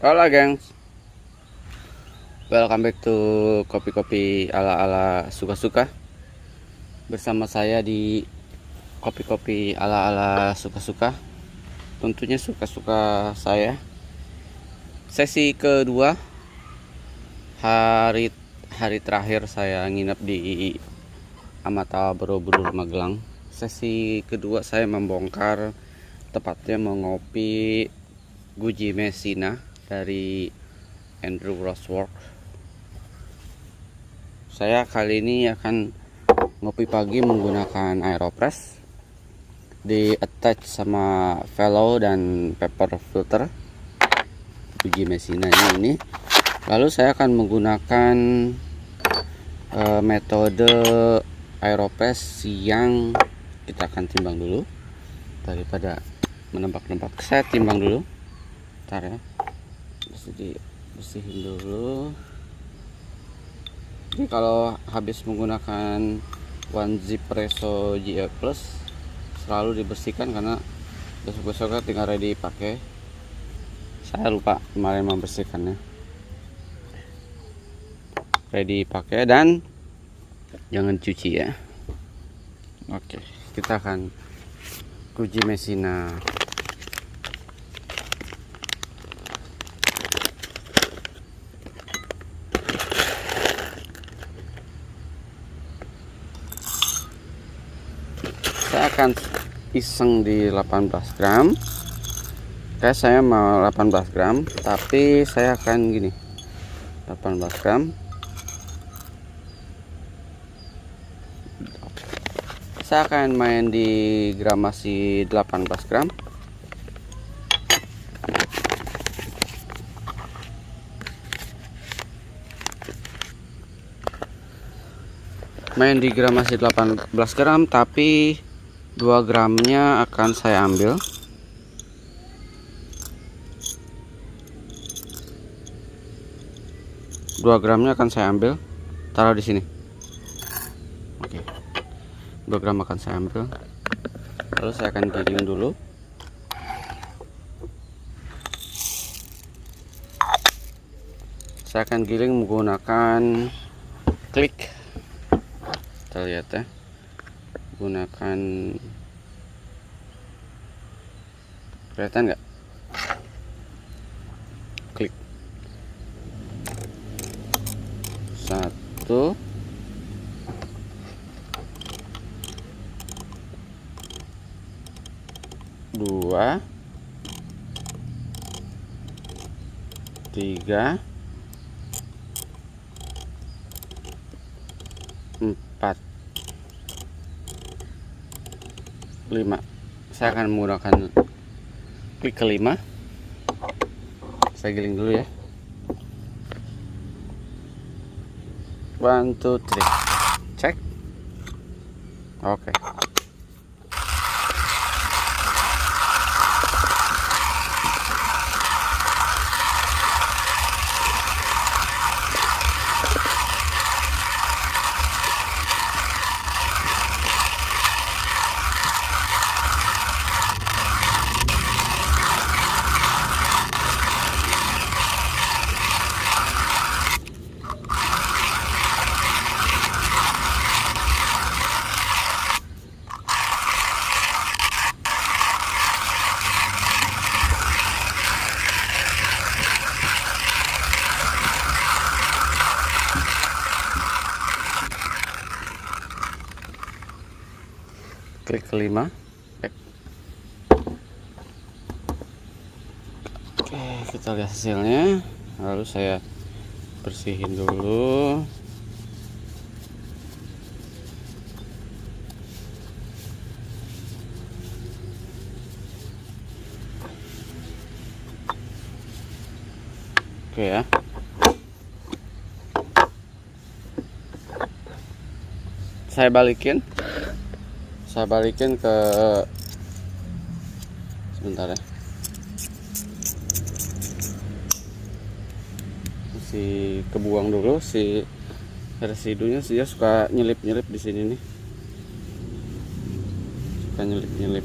Halo gengs, welcome back to kopi-kopi ala-ala suka-suka. Bersama saya di kopi-kopi ala-ala suka-suka. Tentunya suka-suka saya. Sesi kedua, hari terakhir saya nginep di Amata Borobudur Magelang. Sesi kedua saya membongkar, tepatnya mengopi Guji Messina dari Andrew Rosework. Saya kali ini akan ngopi pagi menggunakan Aeropress, di attach sama Velo dan paper filter Guji Messina ini. Lalu saya akan menggunakan metode Aeropress yang kita akan timbang dulu. Daripada menebak-nebak, saya timbang dulu. Ntar ya, bersihin dulu. Ini kalau habis menggunakan One Zip Presso GL Plus selalu dibersihkan karena besok-besoknya tinggal ready pakai. Saya lupa kemarin membersihkannya. Ready pakai dan jangan cuci ya. Oke, kita akan Guji Messina. Saya akan iseng di 18 gram. Kayak saya mau 18 gram, tapi saya akan gini, 18 gram. Saya akan main di gramasi 18 gram. Main di gramasi 18 gram, tapi 2 gramnya akan saya ambil. Dua gramnya akan saya ambil, taruh di sini. Oke, 2 gram akan saya ambil. Lalu saya akan giling dulu. Saya akan giling menggunakan klik. Kita lihat ya, gunakan, kelihatan nggak? Klik 1 2 3 4 5. Saya akan menggunakan klik kelima. Saya giling dulu ya. 1 2 3, cek. Oke. Klik kelima. Oke, kita lihat hasilnya. Lalu saya bersihin dulu. Oke ya. Saya balikin ke, sebentar ya, si kebuang dulu si residunya. Dia suka nyelip-nyelip di sini nih, suka nyelip-nyelip,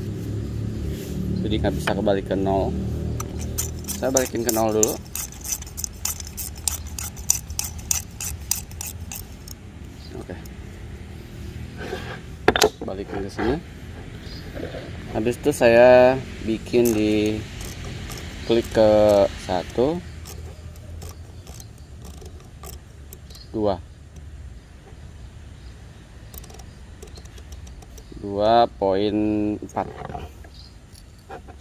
jadi nggak bisa kebalik ke nol. Saya balikin ke nol dulu. balikin ke sini. Habis itu saya bikin di klik ke 1 2 2,4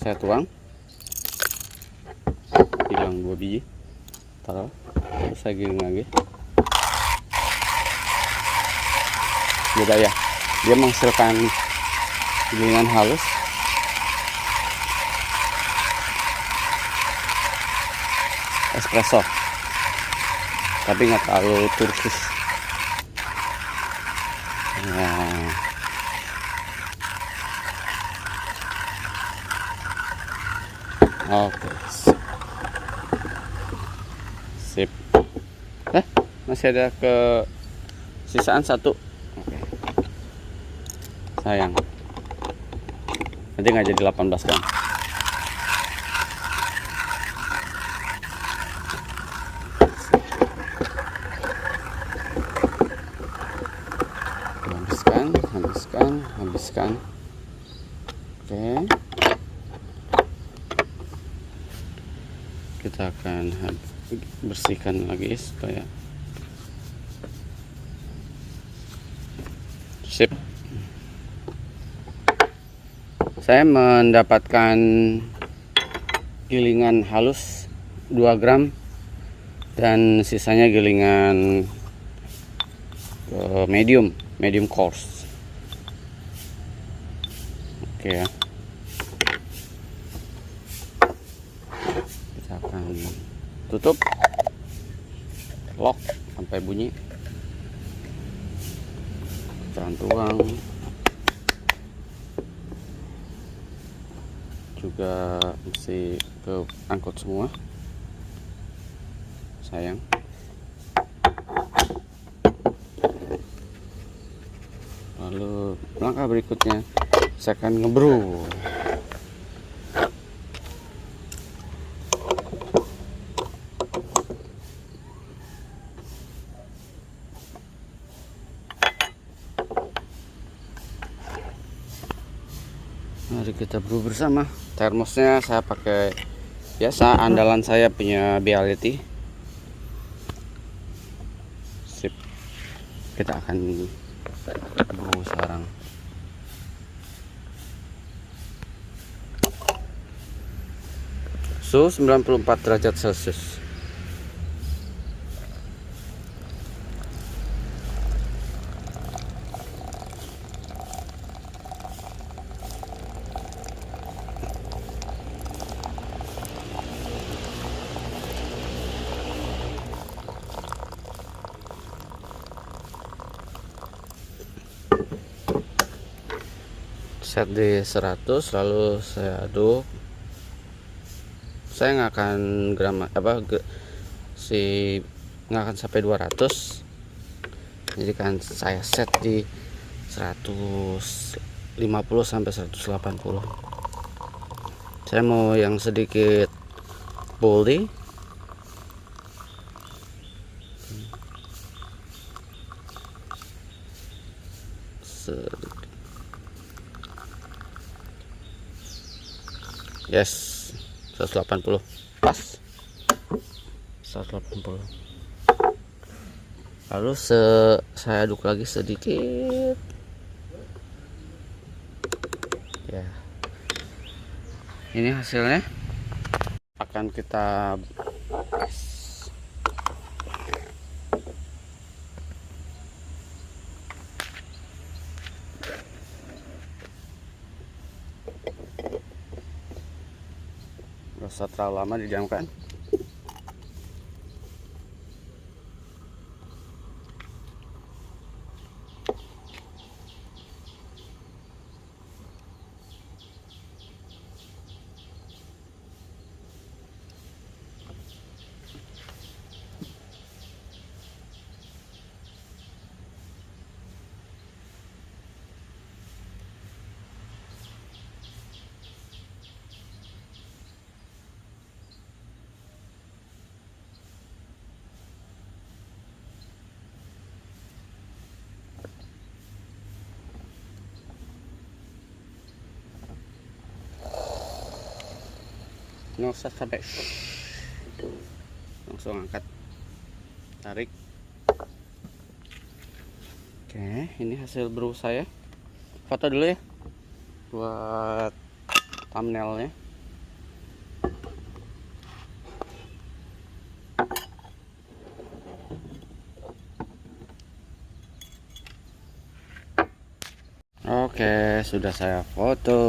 saya tuang, hilang 2 biji, taruh, terus saya giling lagi. Beda ya, dia menghasilkan gilingan halus. Espresso tapi nggak terlalu turkis. Nah, oke, sip. Masih ada ke sisaan 1. Oke. Sayang, nanti nggak jadi 18 gram. Habiskan. Oke, kita akan bersihkan lagi supaya sip. Saya mendapatkan gilingan halus 2 gram dan sisanya gilingan medium coarse. Oke ya, kita akan tutup, lock sampai bunyi, jangan tuang. Juga mesti ke angkut semua, sayang. Lalu langkah berikutnya saya akan ngebrew. Mari kita brew bersama. Termosnya saya pakai biasa, andalan saya punya Bialetti. Sip. Kita akan brew sekarang. Suhu 94 derajat Celcius. Set di 100, lalu saya aduk. Saya nggak akan nggak akan sampai 200, jadi kan saya set di 150 sampai 180. Saya mau yang sedikit boldy. Yes, 180 pas, 180. Lalu saya aduk lagi sedikit ya. Ini hasilnya akan kita press. Gak usah terlalu lama didiamkan. nggak usah sampai langsung angkat, tarik. Oke, ini hasil brew saya. Foto dulu ya buat thumbnailnya. Oke, sudah saya foto.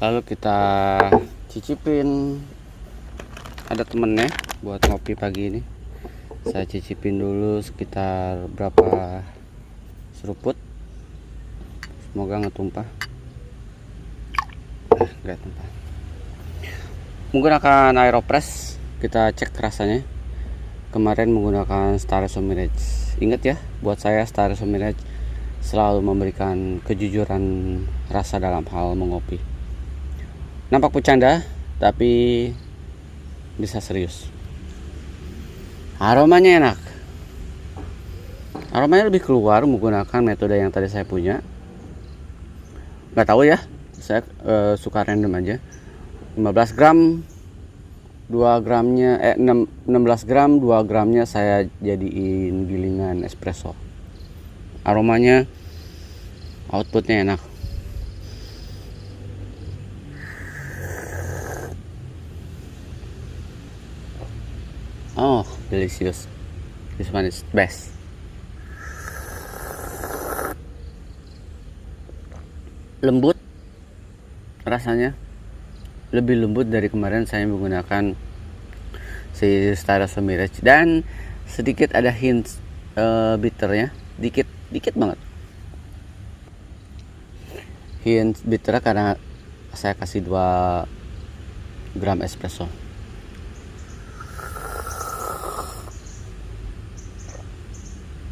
Lalu kita cicipin. Ada temennya buat ngopi pagi ini. Saya cicipin dulu sekitar berapa seruput. Semoga nggak tumpah. Nggak tumpah. Menggunakan Aeropress, kita cek rasanya. Kemarin menggunakan Star Mirage. Ingat ya, buat saya Star Mirage selalu memberikan kejujuran rasa dalam hal mengopi. Nampak bercanda, tapi bisa serius. Aromanya enak. Aromanya lebih keluar menggunakan metode yang tadi saya punya. Nggak tahu ya, saya suka random aja. 15 gram 2 gramnya 16 gram 2 gramnya saya jadiin gilingan espresso. Aromanya, outputnya enak. Oh, delicious. This one is best. Lembut rasanya, lebih lembut dari kemarin saya menggunakan si Star Mirage, dan sedikit ada hint bitternya, dikit banget hint bitter karena saya kasih 2 gram espresso.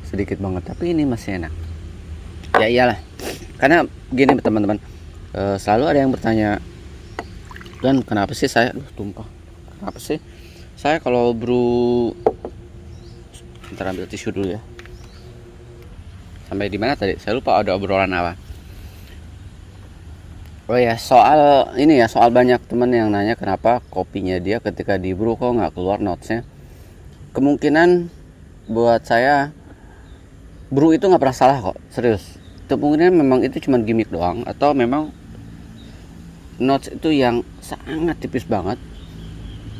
Sedikit banget, tapi ini masih enak. Ya iyalah, karena gini teman-teman, selalu ada yang bertanya, dan kenapa sih saya tumpah, kenapa sih saya kalau brew, ntar ambil tisu dulu ya. Sampai di mana tadi? Saya lupa ada obrolan apa. Oh ya, soal ini ya, soal banyak teman yang nanya kenapa kopinya dia ketika di brew kok nggak keluar notesnya. Kemungkinan buat saya brew itu nggak pernah salah kok, serius. Kemungkinan memang itu cuma gimmick doang, atau memang notes itu yang sangat tipis banget,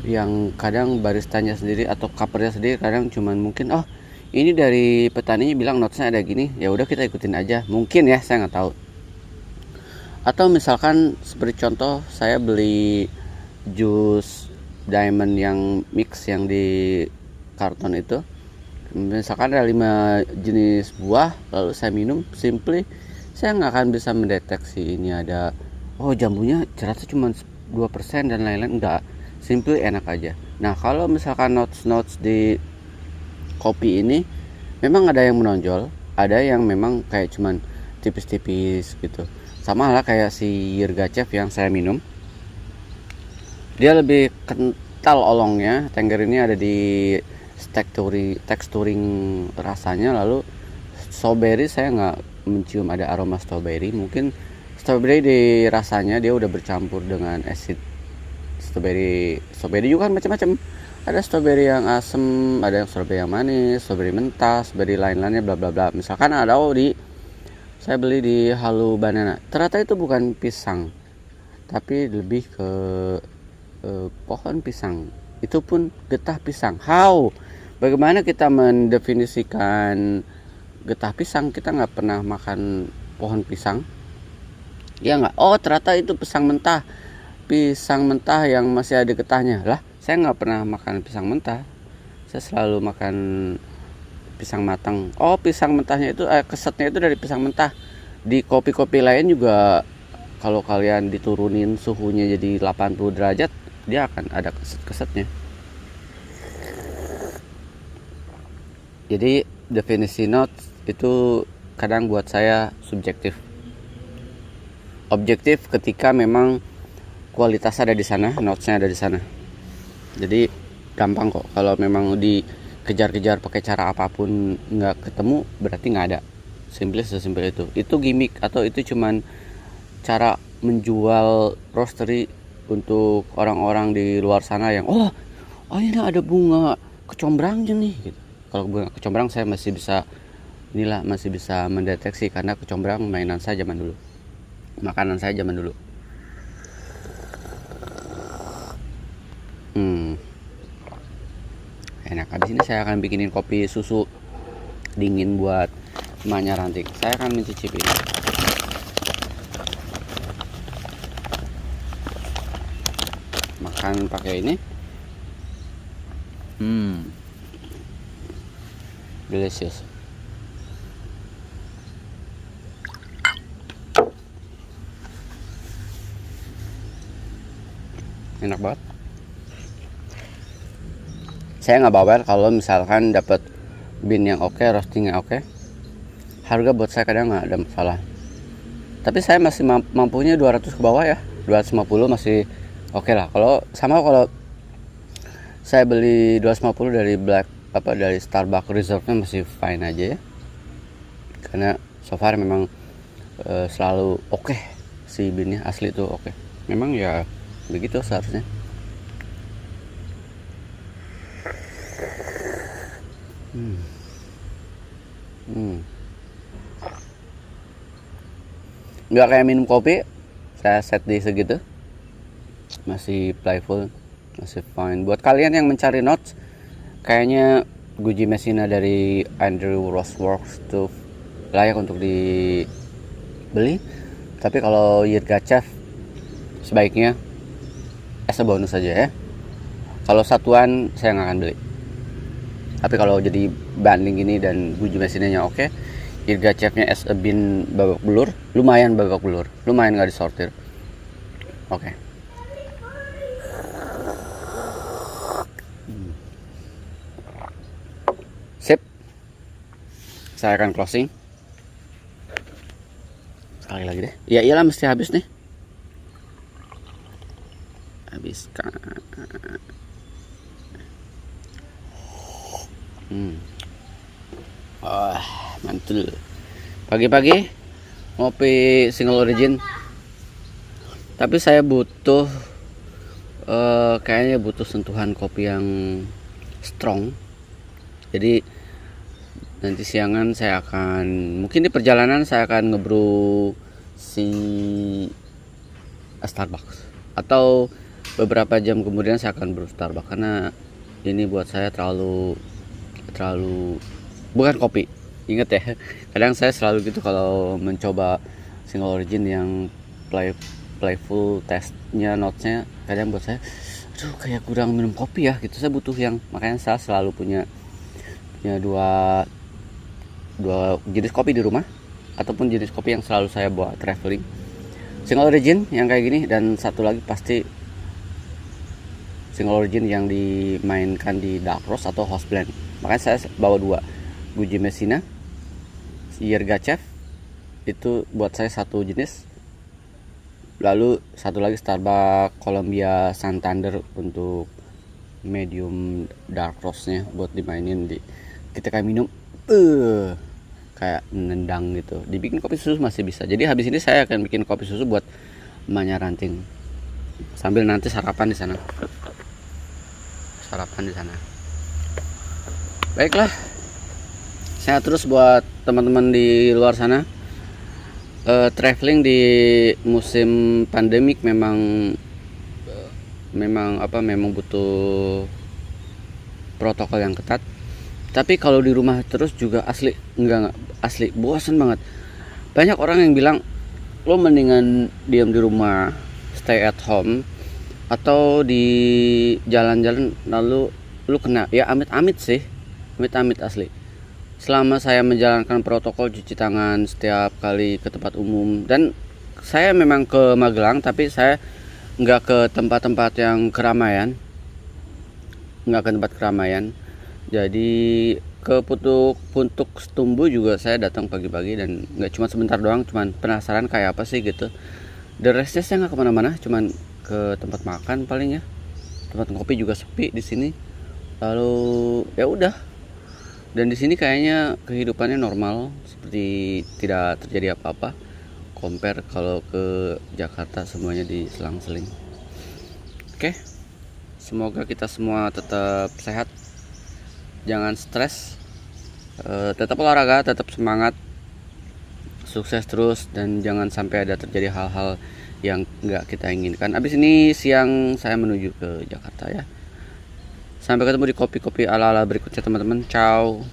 yang kadang baristanya sendiri atau cupernya sendiri kadang cuman mungkin ini dari petaninya bilang notesnya ada gini, ya udah kita ikutin aja, mungkin ya, saya nggak tahu. Atau misalkan seperti contoh, saya beli jus diamond yang mix yang di karton itu, misalkan ada 5 jenis buah, lalu saya minum, simply saya nggak akan bisa mendeteksi ini ada jambunya ternyata cuma 2% dan lain-lain. Enggak, simply enak aja. Nah, kalau misalkan notes di kopi ini memang ada yang menonjol, ada yang memang kayak cuman tipis-tipis gitu. Sama lah kayak si Yirgachev yang saya minum, dia lebih kental olongnya. Tengger ini ada di texturing rasanya. Lalu strawberry, saya nggak mencium ada aroma strawberry. Mungkin strawberry di rasanya dia udah bercampur dengan acid strawberry juga kan macam-macam. Ada strawberry yang asem, ada yang strawberry yang manis, strawberry mentah, strawberry lain-lainnya bla bla bla. Misalkan ada saya beli di Halu Banana, ternyata itu bukan pisang, tapi lebih ke pohon pisang. Itu pun getah pisang. Bagaimana kita mendefinisikan getah pisang? Kita nggak pernah makan pohon pisang, ya nggak? Ternyata itu pisang mentah yang masih ada getahnya. Lah, saya nggak pernah makan pisang mentah, saya selalu makan pisang matang. Pisang mentahnya itu kesetnya itu dari pisang mentah. Di kopi-kopi lain juga, kalau kalian diturunin suhunya jadi 80 derajat, dia akan ada keset-kesetnya. Jadi definisi notes itu kadang buat saya subjektif. Objektif ketika memang kualitas ada di sana, notesnya ada di sana. Jadi gampang kok. Kalau memang dikejar-kejar pakai cara apapun nggak ketemu, berarti nggak ada. Sesimpel itu. Itu gimmick atau itu cuman cara menjual roastery untuk orang-orang di luar sana yang oh ini ada bunga kecombrangnya nih gitu. Kalau bunga kecombrang saya masih bisa masih bisa mendeteksi karena kecombrang mainan saya zaman dulu, makanan saya zaman dulu. Enak. Habis ini saya akan bikinin kopi susu dingin buat emaknya Ranting. Saya akan mencicipi. Makan pakai ini. Delicious. Enak banget. Saya nggak bawel kalau misalkan dapat bean yang oke, roastingnya oke. Harga buat saya kadang nggak ada masalah. Tapi saya masih mampunya 200 ke bawah ya. 250 masih oke lah. Kalau saya beli 250 dari Starbucks Reserve-nya masih fine aja ya. Karena so far memang selalu oke si bean-nya, asli tuh oke. Memang ya begitu seharusnya. Nggak kayak minum kopi, saya set di segitu, masih playful, masih fine. Buat kalian yang mencari notes, kayaknya Guji Messina dari Andrew Roseworks itu layak untuk dibeli. Tapi kalau Yirgachev sebaiknya as a bonus saja ya. Kalau satuan saya nggak akan beli. Tapi kalau jadi banding ini dan Guji Messinanya oke, Yirgachevnya as a bean babak belur, lumayan nggak disortir. Oke. Sip. Saya akan closing. Sekali lagi deh. Ya iyalah mesti habis nih. Habiskan. Mantul. Pagi-pagi ngopi single origin. Tapi saya butuh kayaknya butuh sentuhan kopi yang strong. Jadi nanti siangan saya akan, mungkin di perjalanan saya akan ngebrew si Starbucks, atau beberapa jam kemudian saya akan brew Starbucks, karena ini buat saya terlalu bukan kopi. Ingat ya, kadang saya selalu gitu kalau mencoba single origin yang playful, testnya, notesnya kadang buat saya aduh kayak kurang minum kopi ya gitu. Saya butuh yang, makanya saya selalu punya dua jenis kopi di rumah, ataupun jenis kopi yang selalu saya bawa traveling. Single origin yang kayak gini, dan satu lagi pasti single origin yang dimainkan di dark roast atau house blend. Makanya saya bawa dua, Guji Messina, Yirgachev itu buat saya satu jenis, lalu satu lagi Starbucks Columbia Santander untuk medium dark roastnya, buat dimainin di ketika minum kayak nendang gitu. Dibikin kopi susu masih bisa. Jadi habis ini saya akan bikin kopi susu buat emaknya Ranting, sambil nanti sarapan di sana. Baiklah, saya terus buat teman-teman di luar sana. Traveling di musim pandemik memang butuh protokol yang ketat. Tapi kalau di rumah terus juga asli bosan banget. Banyak orang yang bilang lo mendingan diam di rumah, stay at home, atau di jalan-jalan lalu lu kena. Ya amit-amit sih, amit-amit asli. Selama saya menjalankan protokol cuci tangan setiap kali ke tempat umum, dan saya memang ke Magelang tapi saya nggak ke tempat-tempat yang keramaian, jadi ke Puntuk Setumbu juga saya datang pagi-pagi, dan nggak cuma sebentar doang, cuman penasaran kayak apa sih gitu. The restnya saya nggak kemana-mana, cuman ke tempat makan paling ya. Tempat kopi juga sepi di sini. Lalu ya udah. Dan di sini kayaknya kehidupannya normal, seperti tidak terjadi apa-apa. Compare kalau ke Jakarta semuanya diselang-seling. Oke, semoga kita semua tetap sehat, jangan stres, tetap olahraga, tetap semangat, sukses terus, dan jangan sampai ada terjadi hal-hal yang nggak kita inginkan. Abis ini siang saya menuju ke Jakarta ya. Sampai ketemu di kopi-kopi ala-ala berikutnya teman-teman. Ciao.